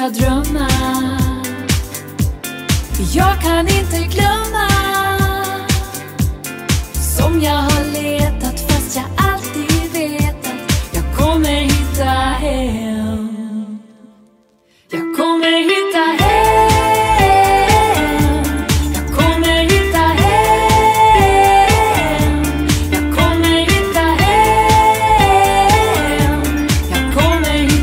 sluta drömma. Jag kan inte glömma som jag har letat, fast jag alltid vetat jag kommer hitta hem. Jag kommer hitta hem. Jag kommer hitta hem. Jag kommer hitta hem. Jag kommer hitta hem.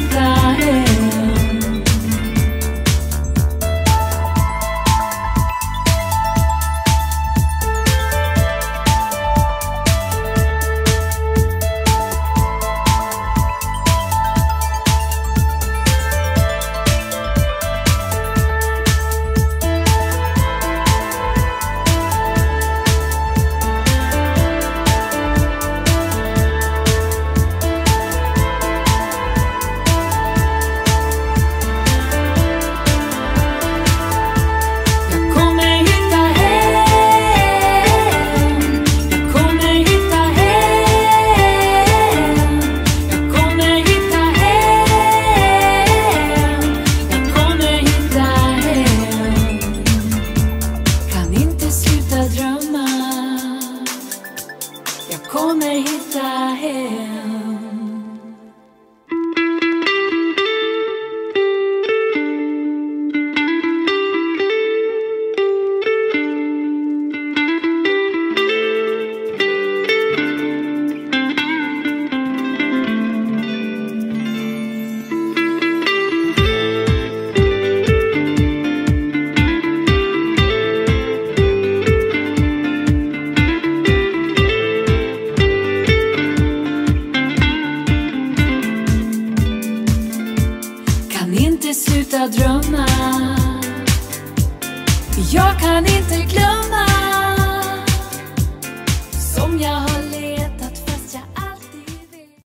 Jag kommer hitta hem. Inte sluta drömma. Jag kan inte glömma